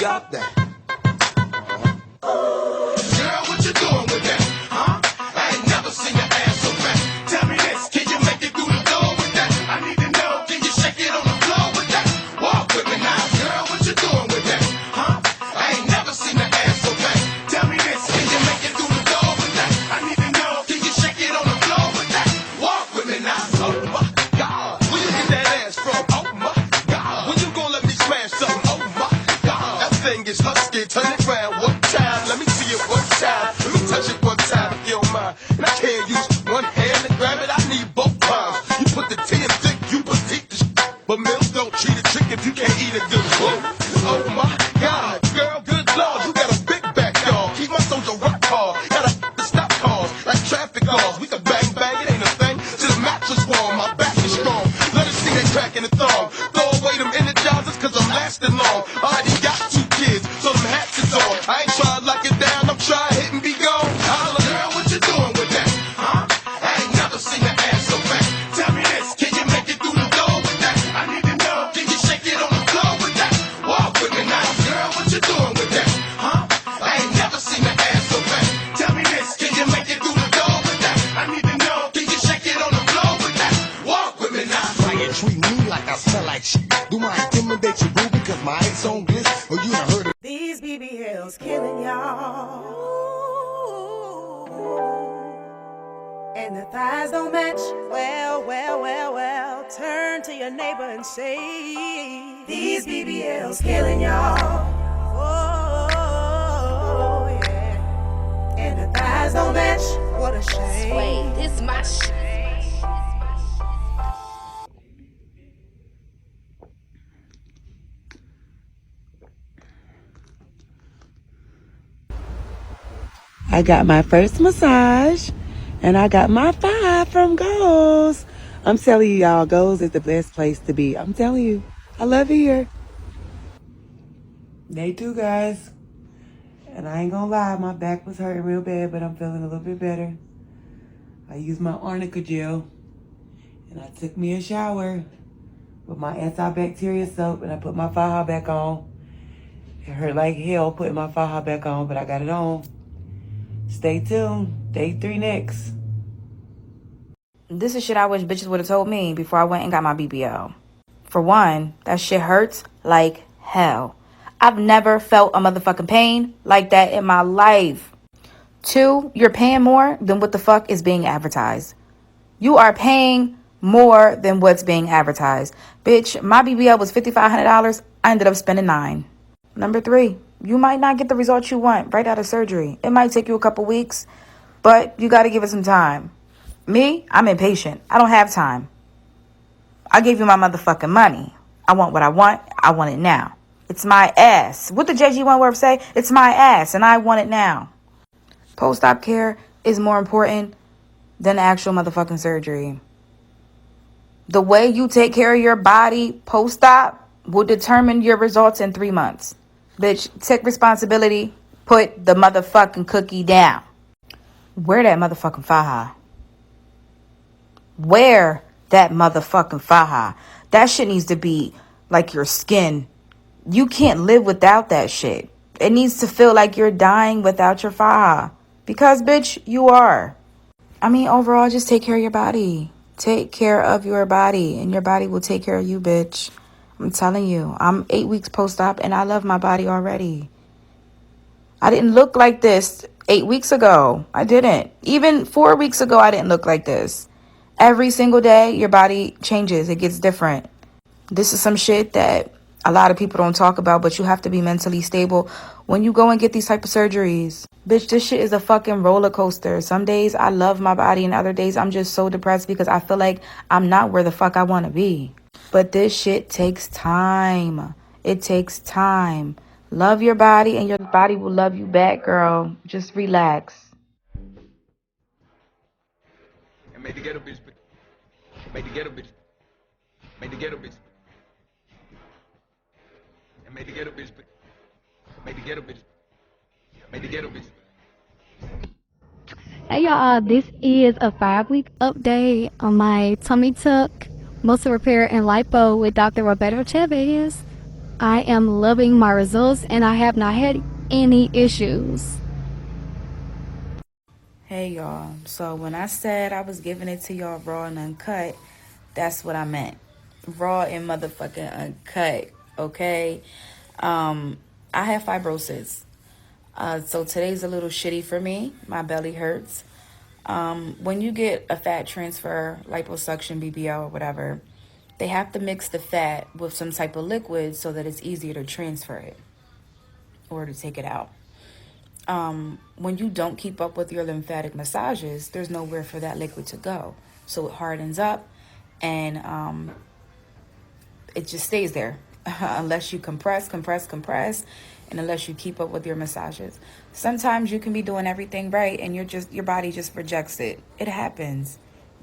stop that. Girl, what you doing with that? Huh? I ain't never seen your ass so fat. Tell me this, can you make it through the door with that? I need to know, can you shake it on the floor with that? Walk with me now, girl, what you doing with that? Huh? I ain't never seen your ass so fat. Tell me this, can you make it through the door with that? I need to know, can you shake it on the floor with that? Walk with me now. Oh my God, where you get that ass from? Oh my God, when you gonna let me smash something? Oh my God, that thing is husky, turn it round one time. Let me see it one time. Let me touch it one time if you don't mind. And I can't use one hand to grab it. I need both palms. You put the tea in thick, you petite the but milk don't treat a trick if you can't eat a good book. Oh my God, girl, good Lord, you got a big backyard. Keep my soldier rock hard. Got to stop cars like traffic laws. We can bang bang, it ain't a thing. Till the mattress warm, my back is strong. Let us see that crack in the thong. Throw away them energizers, cause I'm lasting long. I already got 2 kids, so them hats is on. I ain't trying to lock it down, I'm trying to hit and be gone. Holla, girl, what you doing with that? Huh? I ain't never seen your ass so fat. Tell me this, can you make it through the door with that? I need to know, can you shake it on the floor with that? Walk with me now, girl, what you doing with that? Huh? I ain't never seen your ass so fat. Tell me this, can you make it through the door with that? I need to know, can you shake it on the floor with that? Walk with me now. Try and treat me like I smell like shit. Do I intimidate you, boo, because my ice on bliss? Or you done heard of These BBLs killing y'all. And the thighs don't match. Well, well, well, well. Turn to your neighbor and say, these BBLs killing y'all. Oh, yeah. And the thighs don't match. What a shame. Wait, this my shit. I got my first massage, and I got my 5 from Goals. I'm telling you, y'all, Goals is the best place to be. I'm telling you, I love it here. Day 2, guys. And I ain't gonna lie, my back was hurting real bad, but I'm feeling a little bit better. I used my arnica gel, and I took me a shower with my antibacterial soap, and I put my faja back on. It hurt like hell putting my faja back on, but I got it on. Stay tuned. Day 3 next. This is shit I wish bitches would have told me before I went and got my BBL. For one, that shit hurts like hell. I've never felt a motherfucking pain like that in my life. 2, you're paying more than what the fuck is being advertised. You are paying more than what's being advertised. Bitch, my BBL was $5,500. I ended up spending $9. Number 3, you might not get the results you want right out of surgery. It might take you a couple weeks, but you got to give it some time. Me, I'm impatient. I don't have time. I gave you my motherfucking money. I want what I want it now. It's my ass. What the JG1 word say? It's my ass, and I want it now. Post-op care is more important than the actual motherfucking surgery. The way you take care of your body post-op will determine your results in 3 months. Bitch, take responsibility. Put the motherfucking cookie down. Wear that motherfucking faja. Wear that motherfucking faja. That shit needs to be like your skin. You can't live without that shit. It needs to feel like you're dying without your faja. Because, bitch, you are. I mean, overall, just take care of your body. Take care of your body, and your body will take care of you, bitch. I'm telling you, I'm 8 weeks post-op, and I love my body already. I didn't look like this 8 weeks ago. I didn't. Even 4 weeks ago, I didn't look like this. Every single day, your body changes. It gets different. This is some shit that a lot of people don't talk about, but you have to be mentally stable when you go and get these type of surgeries. Bitch, this shit is a fucking roller coaster. Some days I love my body, and other days I'm just so depressed because I feel like I'm not where the fuck I want to be. But this shit takes time. It takes time. Love your body, and your body will love you back, girl. Just relax. And made the ghetto bitch. Made the ghetto bitch. Made the ghetto bitch. And made the ghetto bitch. Made the ghetto bitch. Made the ghetto bitch. Hey y'all, this is a 5-week update on my tummy tuck, muscle repair, and lipo with Dr. Roberto Chavez. I am loving my results and I have not had any issues. Hey y'all, so when I said I was giving it to y'all raw and uncut, that's what I meant. Raw and motherfucking uncut, okay? I have fibrosis. So today's a little shitty for me. My belly hurts. When you get a fat transfer, liposuction, BBL, or whatever, they have to mix the fat with some type of liquid so that it's easier to transfer it or to take it out. When you don't keep up with your lymphatic massages, there's nowhere for that liquid to go. So it hardens up and it just stays there unless you compress, and unless you keep up with your massages. Sometimes you can be doing everything right and your body just rejects it. It happens.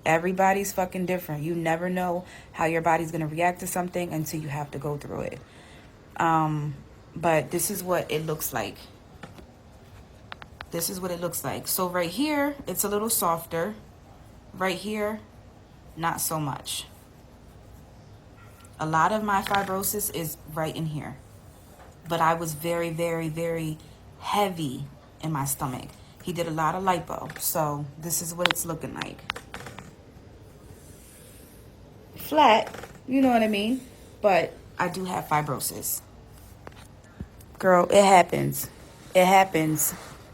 Everybody's fucking different. You never know how your body's going to react to something until you have to go through it. But this is what it looks like. This is what it looks like. So right here, it's a little softer. Right here, not so much. A lot of my fibrosis is right in here. But I was very, very, very heavy in my stomach. He did a lot of lipo. So this is what it's looking like. Flat, you know what I mean? But I do have fibrosis. Girl, it happens. It happens.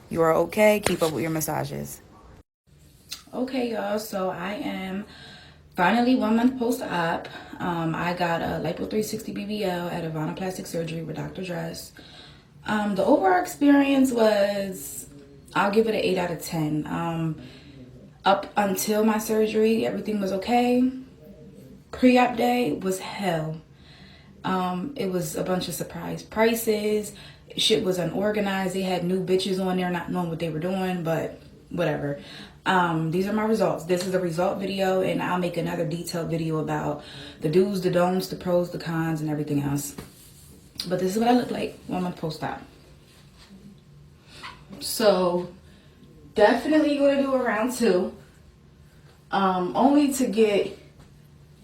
You are okay. Keep up with your massages. Okay, y'all. So I am finally 1 month post-op. I got a lipo 360 BBL at Ivana Plastic Surgery with Dr. Dress. The overall experience was, I'll give it an 8 out of 10. Up until my surgery, everything was okay. Pre-op day was hell. It was a bunch of surprise prices. Shit was unorganized. They had new bitches on there not knowing what they were doing, but whatever. These are my results. This is a result video, and I'll make another detailed video about the do's, the don'ts, the pros, the cons, and everything else. But this is what I look like 1 month post-op. So definitely going to do a round 2. Only to get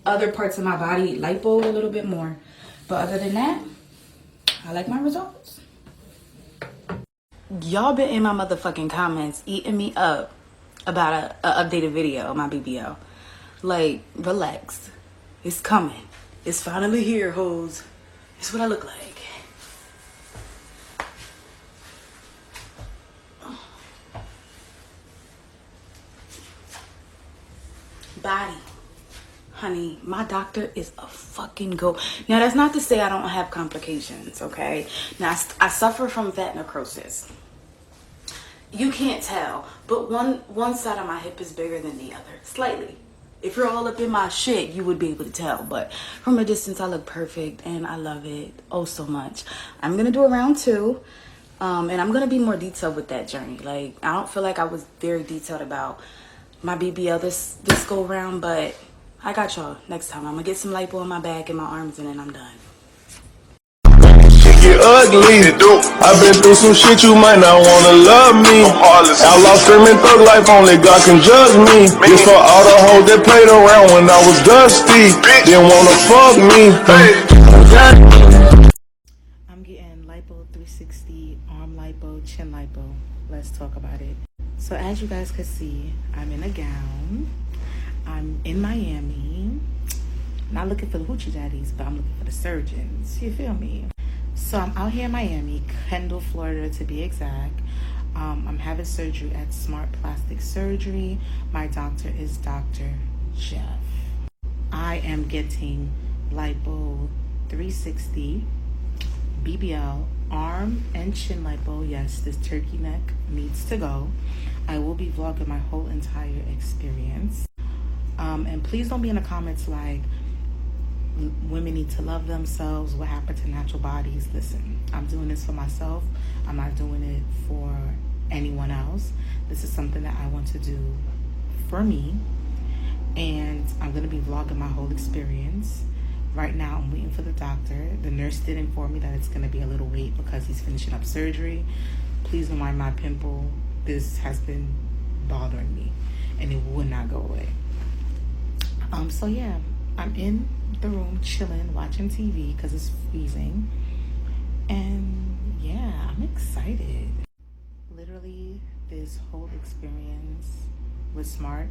other parts of my body lipo a little bit more. But other than that, I like my results. Y'all been in my motherfucking comments eating me up about a updated video of my BBL. Like, relax. It's coming. It's finally here, hoes. It's what I look like. Body. Honey, my doctor is a fucking goat. Now, that's not to say I don't have complications, okay? Now, I suffer from fat necrosis. You can't tell, but one side of my hip is bigger than the other, slightly. If you're all up in my shit, you would be able to tell, but from a distance, I look perfect, and I love it oh so much. I'm gonna do a round 2, and I'm gonna be more detailed with that journey. Like, I don't feel like I was very detailed about my BBL this go around, but I got y'all next time. I'm gonna get some lipo in my back and my arms, and then I'm done. Get ugly. I've been through some shit, you might not wanna love me. Outlaw screaming thug life, only God can judge me. This for all the hoes that played around when I was dusty. Didn't wanna fuck me. I'm getting lipo 360, arm lipo, chin lipo. Let's talk about it. So as you guys can see, I'm in a gown. I'm in Miami. Not looking for the hoochie daddies, but I'm looking for the surgeons. You feel me? So I'm out here in Miami, Kendall, Florida to be exact. I'm having surgery at Smart Plastic Surgery. My doctor is Dr. Jeff. I am getting lipo 360, BBL, arm and chin lipo. Yes, this turkey neck needs to go. I will be vlogging my whole entire experience. And please don't be in the comments like, women need to love themselves, what happened to natural bodies. Listen, I'm doing this for myself. I'm not doing it for anyone else. This is something that I want to do for me, and I'm going to be vlogging my whole experience. Right now I'm waiting for the doctor. The nurse did inform me that it's going to be a little wait because he's finishing up surgery. Please don't mind my pimple. This has been bothering me and it would not go away. So yeah, I'm in the room chilling, watching TV because it's freezing. And yeah, I'm excited. Literally, this whole experience was smart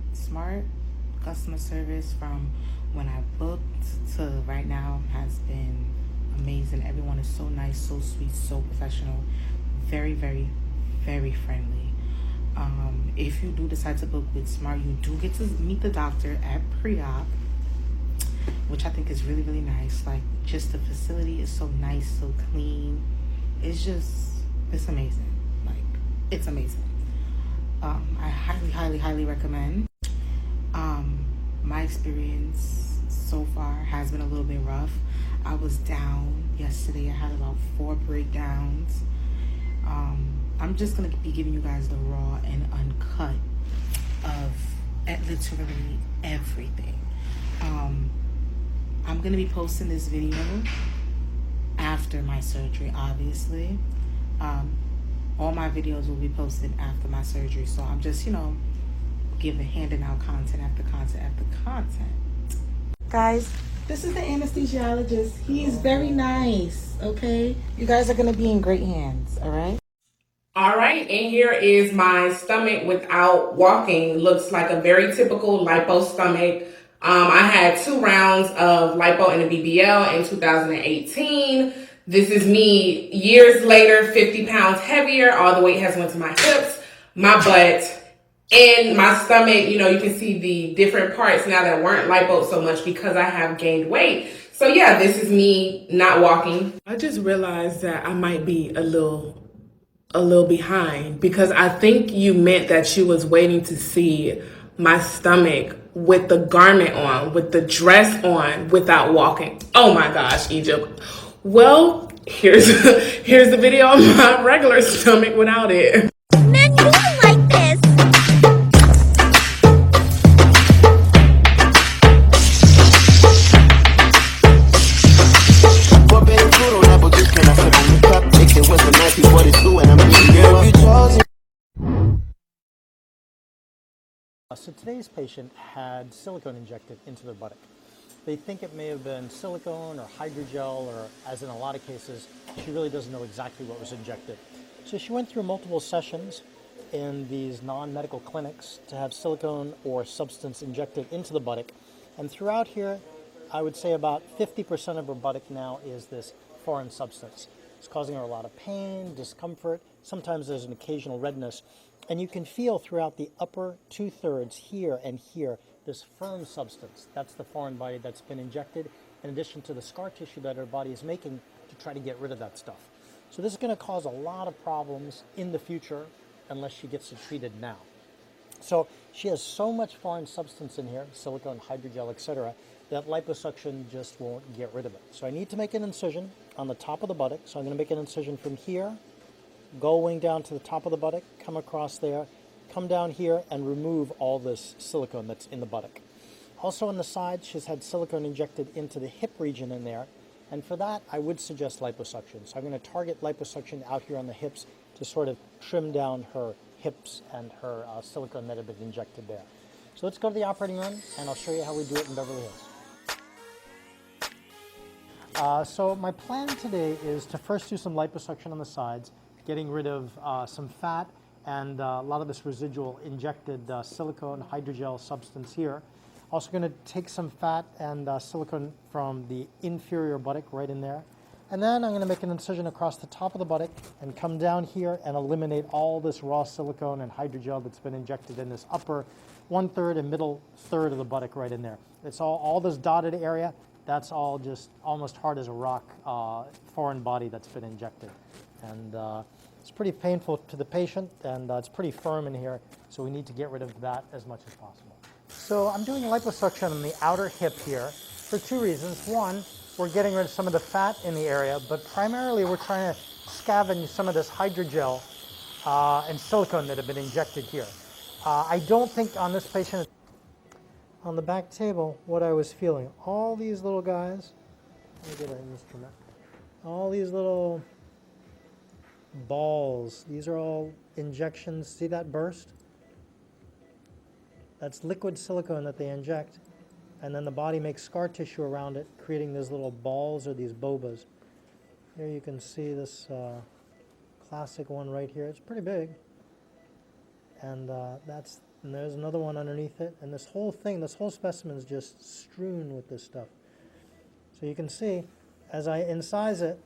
customer service from when I booked to right now has been amazing. Everyone is so nice, so sweet, so professional, very, very, very friendly. If you do decide to book with Smart, you do get to meet the doctor at pre-op, which I think is really, really nice. Like, just the facility is so nice, so clean. It's amazing. Like, it's amazing. I highly, highly, highly recommend. My experience so far has been a little bit rough. I was down yesterday. I had about 4 breakdowns. I'm just gonna be giving you guys the raw and uncut of literally everything. I'm gonna be posting this video after my surgery, obviously. All my videos will be posted after my surgery, so I'm just, handing out content after content after content. Guys, this is the anesthesiologist. He is very nice, okay? You guys are gonna be in great hands, all right? All right, and here is my stomach without walking. Looks like a very typical lipo stomach. I had 2 rounds of lipo and a BBL in 2018. This is me years later, 50 pounds heavier. All the weight has went to my hips, my butt, and my stomach. You can see the different parts now that weren't lipo so much because I have gained weight. So yeah, this is me not walking. I just realized that I might be a little behind because I think you meant that she was waiting to see my stomach with the garment on, with the dress on, without walking. Oh my gosh, Egypt. Well, here's here's the video of my regular stomach without it. Man, you don't like this. So today's patient had silicone injected into their buttock. They think it may have been silicone or hydrogel, or as in a lot of cases, she really doesn't know exactly what was injected. So she went through multiple sessions in these non-medical clinics to have silicone or substance injected into the buttock. And throughout here, I would say about 50% of her buttock now is this foreign substance. It's causing her a lot of pain, discomfort. Sometimes there's an occasional redness. And you can feel throughout the upper 2/3 here and here this firm substance. That's the foreign body that's been injected, in addition to the scar tissue that her body is making to try to get rid of that stuff. So this is going to cause a lot of problems in the future unless she gets it treated now. So she has so much foreign substance in here, silicone, hydrogel, etc., that liposuction just won't get rid of it. So I need to make an incision on the top of the buttock. So I'm going to make an incision from here, going down to the top of the buttock, come across there, come down here, and remove all this silicone that's in the buttock. Also on the side, she's had silicone injected into the hip region in there, and for that, I would suggest liposuction. So I'm going to target liposuction out here on the hips to sort of trim down her hips and her silicone that had been injected there. So let's go to the operating room, and I'll show you how we do it in Beverly Hills. So my plan today is to first do some liposuction on the sides, getting rid of some fat and a lot of this residual injected silicone hydrogel substance here. Also going to take some fat and silicone from the inferior buttock right in there. And then I'm going to make an incision across the top of the buttock and come down here and eliminate all this raw silicone and hydrogel that's been injected in this upper 1/3 and middle third of the buttock right in there. It's all this dotted area, that's all just almost hard as a rock foreign body that's been injected. And it's pretty painful to the patient, and it's pretty firm in here, so we need to get rid of that as much as possible. So I'm doing liposuction on the outer hip here for 2 reasons. One, we're getting rid of some of the fat in the area, but primarily we're trying to scavenge some of this hydrogel and silicone that have been injected here. I don't think on this patient, on the back table, what I was feeling, all these little guys, let me get an instrument, all these little balls, these are all injections. See that burst? That's liquid silicone that they inject, and then the body makes scar tissue around it, creating these little balls or these bobas. Here you can see this classic one right here. It's pretty big. And there's another one underneath it. And this whole thing, this whole specimen is just strewn with this stuff. So you can see, as I incise it,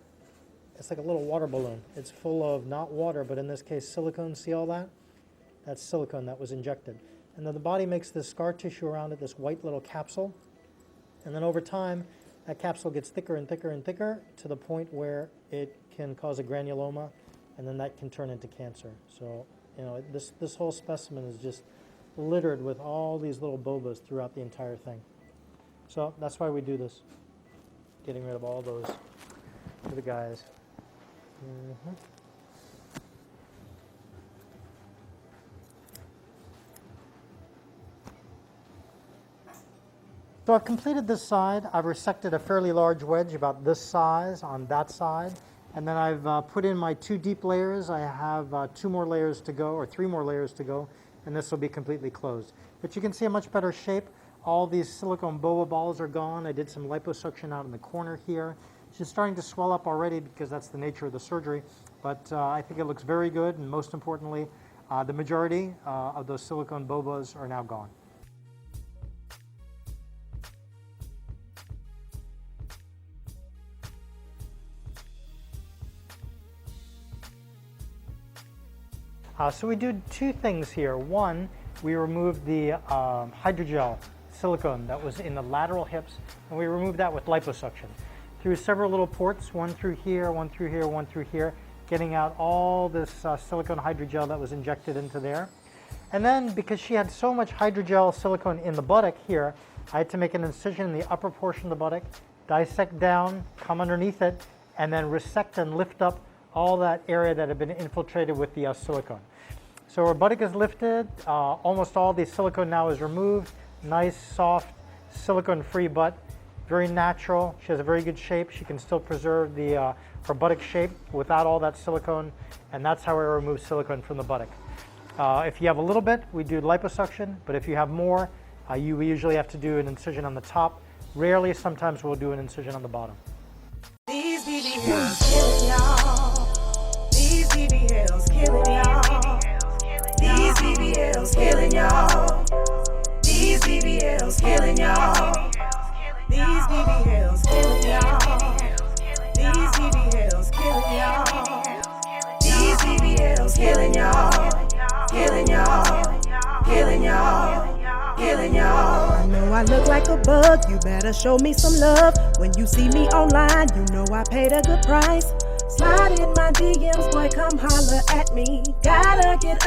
it's like a little water balloon. It's full of not water, but in this case silicone. See all that? That's silicone that was injected. And then the body makes this scar tissue around it, this white little capsule. And then over time, that capsule gets thicker and thicker and thicker to the point where it can cause a granuloma, and then that can turn into cancer. So, you know, this whole specimen is just littered with all these little bobas throughout the entire thing. So that's why we do this, getting rid of all those for the guys. So I've completed this side. I've resected a fairly large wedge about this size on that side. And then I've put in my 2 deep layers. I have 2 more layers to go, or 3 more layers to go, and this will be completely closed. But you can see a much better shape. All these silicone boa balls are gone. I did some liposuction out in the corner here. She's starting to swell up already because that's the nature of the surgery. But I think it looks very good, and most importantly, the majority of those silicone bobas are now gone. So we do 2 things here. One, we removed the hydrogel silicone that was in the lateral hips, and we removed that with liposuction through several little ports, one through here, one through here, one through here, getting out all this silicone hydrogel that was injected into there. And then, because she had so much hydrogel silicone in the buttock here, I had to make an incision in the upper portion of the buttock, dissect down, come underneath it, and then resect and lift up all that area that had been infiltrated with the silicone. So her buttock is lifted, almost all the silicone now is removed, nice, soft, silicone-free butt, very natural. She has a very good shape. She can still preserve the, her buttock shape without all that silicone, and that's how we remove silicone from the buttock. If you have a little bit, we do liposuction, but if you have more, you usually have to do an incision on the top. Rarely, sometimes we'll do an incision on the bottom. These BBLs killing y'all. These BBLs killing y'all. These BBLs killing y'all. These BBLs killing y'all. These BBLs killing y'all. These BBLs killing y'all. These BBLs killing y'all. Killing y'all. Killing y'all. Killing y'all. I know I look like a bug. You better show me some love. When you see me online, you know I paid a good price. Slide in my DMs, boy, come holler at me. Gotta get